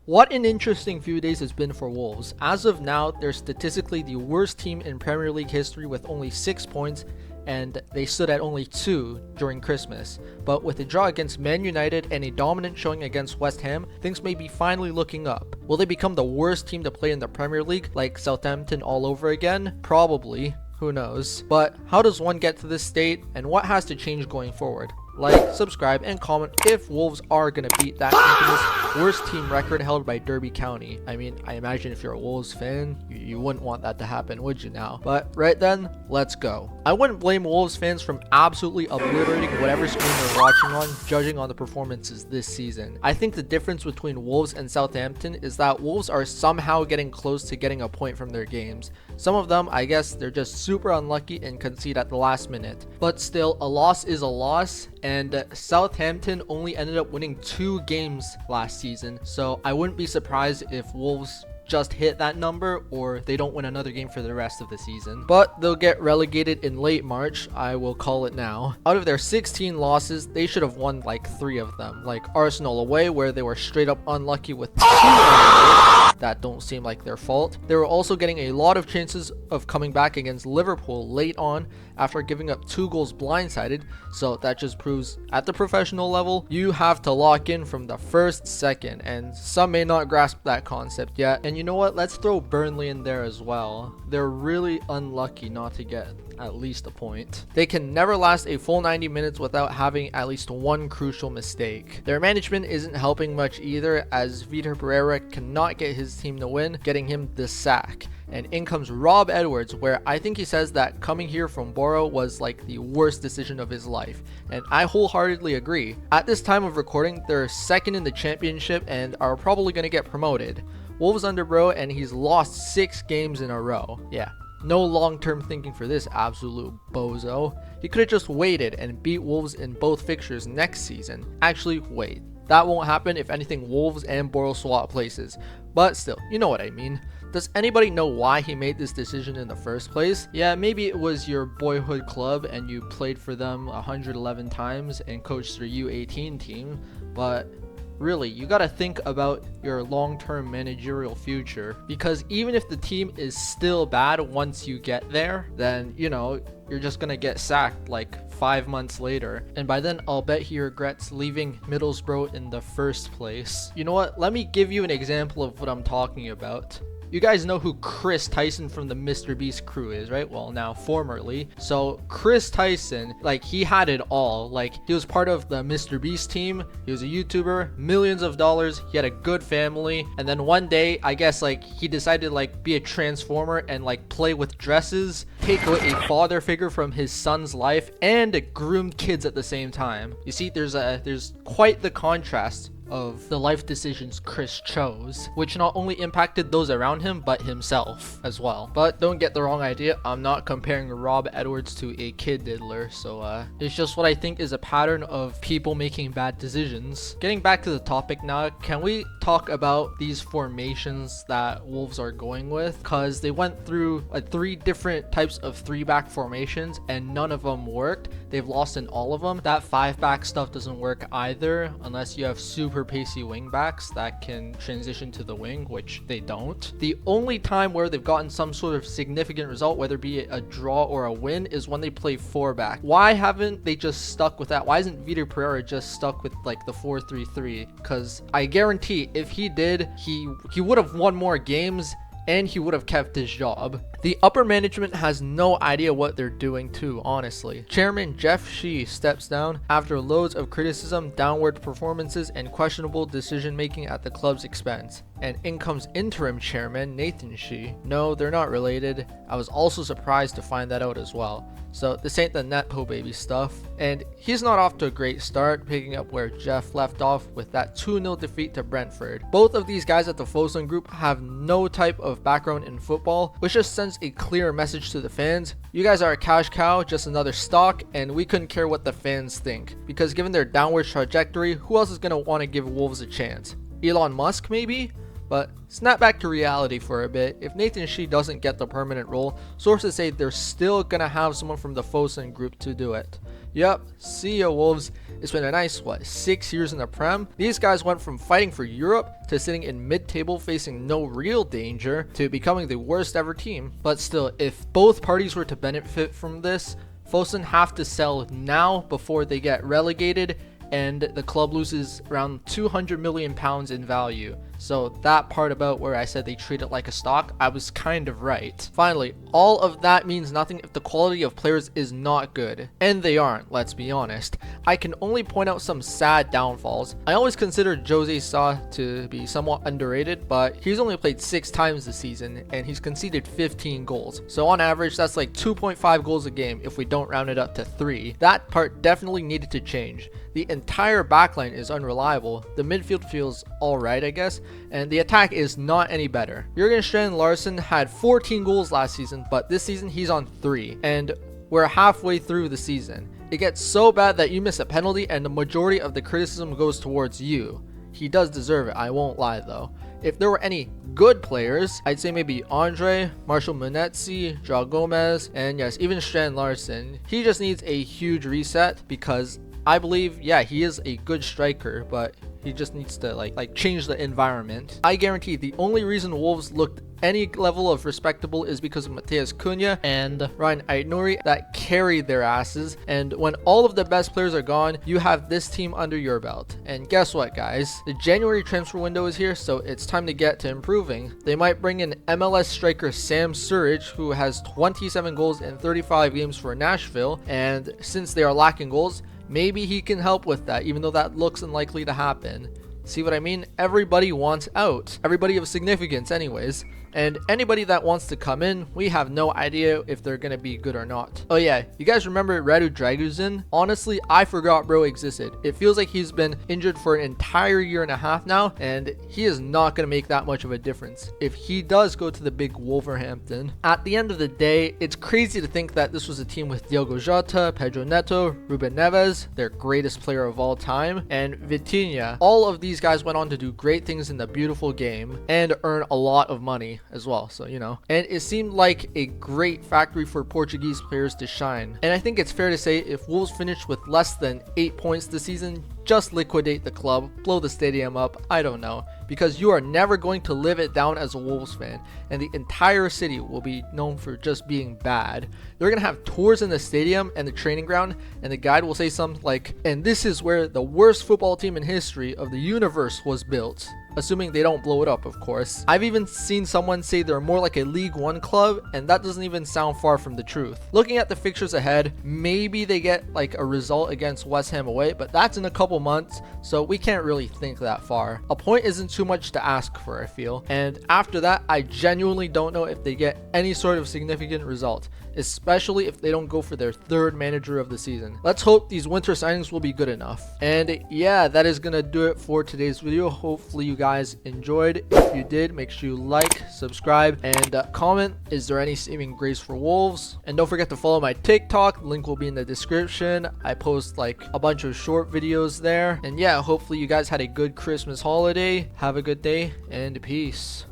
What an interesting few days it's been for Wolves. As of now, they're statistically the worst team in Premier League history with only 6 points, and they stood at only 2 during Christmas. But with a draw against Man United and a dominant showing against West Ham, things may be finally looking up. Will they become the worst team to play in the Premier League, like Southampton all over again? Probably. Who knows? But how does one get to this state, and what has to change going forward? Like, subscribe, and comment if Wolves are going to beat that infamous worst team record held by Derby County. I mean, I imagine if you're a Wolves fan, you wouldn't want that to happen, would you now? But right then, let's go. I wouldn't blame Wolves fans from absolutely obliterating whatever screen they're watching on, judging on the performances this season. I think the difference between Wolves and Southampton is that Wolves are somehow getting close to getting a point from their games. Some of them, I guess, they're just super unlucky and concede at the last minute. But still, a loss is a loss, and Southampton only ended up winning 2 games last season, so I wouldn't be surprised if Wolves just hit that number or they don't win another game for the rest of the season. But they'll get relegated in late March, I will call it now. Out of their 16 losses, they should have won like 3 of them, like Arsenal away where they were straight up unlucky with 2 that don't seem like their fault. They were also getting a lot of chances of coming back against Liverpool late on after giving up 2 goals blindsided, so that just proves at the professional level, you have to lock in from the first second, and some may not grasp that concept yet. And you know what, let's throw Burnley in there as well. They're really unlucky not to get at least a point. They can never last a full 90 minutes without having at least one crucial mistake. Their management isn't helping much either, as Vitor Pereira cannot get his team to win, getting him the sack. And in comes Rob Edwards, where I think he says that coming here from Borough was like the worst decision of his life. And I wholeheartedly agree. At this time of recording, they're second in the championship and are probably going to get promoted. Wolves under Bro, and he's lost 6 games in a row. Yeah. No long-term thinking for this absolute bozo. He could have just waited and beat Wolves in both fixtures next season. Actually, wait. That won't happen. If anything, Wolves and Borough swap places. But still, you know what I mean. Does anybody know why he made this decision in the first place? Yeah, maybe it was your boyhood club and you played for them 111 times and coached their U18 team, but really, you gotta think about your long-term managerial future, because even if the team is still bad once you get there, then, you know, you're just gonna get sacked like 5 months later, and by then I'll bet he regrets leaving Middlesbrough in the first place. You know what, let me give you an example of what I'm talking about. You guys know who Chris Tyson from the Mr. Beast crew is, right? Well, now formerly. So Chris Tyson, like, he had it all. Like, he was part of the Mr. Beast team. He was a YouTuber, millions of dollars. He had a good family. And then one day, I guess, like, he decided to, like, be a transformer and, like, play with dresses, take away a father figure from his son's life, and groom kids at the same time. You see, there's quite the contrast of the life decisions Chris chose, which not only impacted those around him, but himself as well. But don't get the wrong idea, I'm not comparing Rob Edwards to a kid diddler, so it's just what I think is a pattern of people making bad decisions. Getting back to the topic now, can we talk about these formations that Wolves are going with? Because they went through 3 different types of 3-back formations and none of them worked. They've lost in all of them. That 5-back stuff doesn't work either unless you have super pacey wing backs that can transition to the wing, which they don't. The only time where they've gotten some sort of significant result, whether it be a draw or a win, is when they play 4-back. Why haven't they just stuck with that? Why isn't Vitor Pereira just stuck with like the 4-3-3? Because I guarantee if he did, he would have won more games and he would have kept his job. The upper management has no idea what they're doing too, honestly. Chairman Jeff Shi steps down after loads of criticism, downward performances, and questionable decision making at the club's expense. And in comes interim chairman Nathan Shi. No, they're not related. I was also surprised to find that out as well. So this ain't the Nepo baby stuff. And he's not off to a great start, picking up where Jeff left off with that 2-0 defeat to Brentford. Both of these guys at the Fosun Group have no type of background in football, which just sends a clear message to the fans. You guys are a cash cow, just another stock, and we couldn't care what the fans think. Because given their downward trajectory, who else is going to want to give Wolves a chance? Elon Musk maybe? But snap back to reality for a bit. If Nathan Shi doesn't get the permanent role, sources say they're still gonna have someone from the Fosun Group to do it. Yep, see ya Wolves. It's been a nice, 6 years in the Prem? These guys went from fighting for Europe to sitting in mid-table facing no real danger to becoming the worst ever team. But still, if both parties were to benefit from this, Fosun have to sell now before they get relegated and the club loses around £200 million in value. So that part about where I said they treat it like a stock, I was kind of right. Finally, all of that means nothing if the quality of players is not good. And they aren't, let's be honest. I can only point out some sad downfalls. I always consider Jose Sa to be somewhat underrated, but he's only played 6 times this season and he's conceded 15 goals. So on average, that's like 2.5 goals a game if we don't round it up to 3. That part definitely needed to change. The entire backline is unreliable. The midfield feels alright, I guess, and the attack is not any better. Jurgen Strand Larsen had 14 goals last season, but this season he's on 3, and we're halfway through the season. It gets so bad that you miss a penalty and the majority of the criticism goes towards you. He does deserve it, I won't lie though. If there were any good players, I'd say maybe Andre, Marshall Munetsi, Joao Gomez, and yes, even Strand Larsen. He just needs a huge reset because I believe, yeah, he is a good striker, but he just needs to like change the environment. I guarantee the only reason Wolves looked any level of respectable is because of Mateus Cunha and Ryan Aït-Nouri that carried their asses. And when all of the best players are gone, you have this team under your belt. And guess what, guys? The January transfer window is here, so it's time to get to improving. They might bring in MLS striker Sam Surridge, who has 27 goals in 35 games for Nashville, and since they are lacking goals, maybe he can help with that, even though that looks unlikely to happen. See what I mean? Everybody wants out. Everybody of significance anyways. And anybody that wants to come in, we have no idea if they're going to be good or not. Oh yeah, you guys remember Radu Draguzin? Honestly, I forgot bro existed. It feels like he's been injured for an entire year and a half now, and he is not going to make that much of a difference if he does go to the big Wolverhampton. At the end of the day, it's crazy to think that this was a team with Diogo Jota, Pedro Neto, Ruben Neves, their greatest player of all time, and Vitinha. All of these guys went on to do great things in the beautiful game and earn a lot of money as well, so you know, and it seemed like a great factory for Portuguese players to shine. And I think it's fair to say if Wolves finish with less than 8 points this season, just liquidate the club, blow the stadium up, I don't know, because you are never going to live it down as a Wolves fan, and the entire city will be known for just being bad. They're gonna have tours in the stadium and the training ground, and the guide will say something like, and this is where the worst football team in history of the universe was built. Assuming they don't blow it up, of course. I've even seen someone say they're more like a League One club, and that doesn't even sound far from the truth. Looking at the fixtures ahead, maybe they get like a result against West Ham away, but that's in a couple months, so we can't really think that far. A point isn't too much to ask for, I feel. And after that, I genuinely don't know if they get any sort of significant result, especially if they don't go for their 3rd manager of the season. Let's hope these winter signings will be good enough. And yeah, that is gonna do it for today's video. Hopefully you guys enjoyed. If you did, make sure you like, subscribe, and comment, is there any saving grace for Wolves? And don't forget to follow my TikTok, the link will be in the description. I post like a bunch of short videos there. And yeah, hopefully you guys had a good Christmas holiday. Have a good day and peace.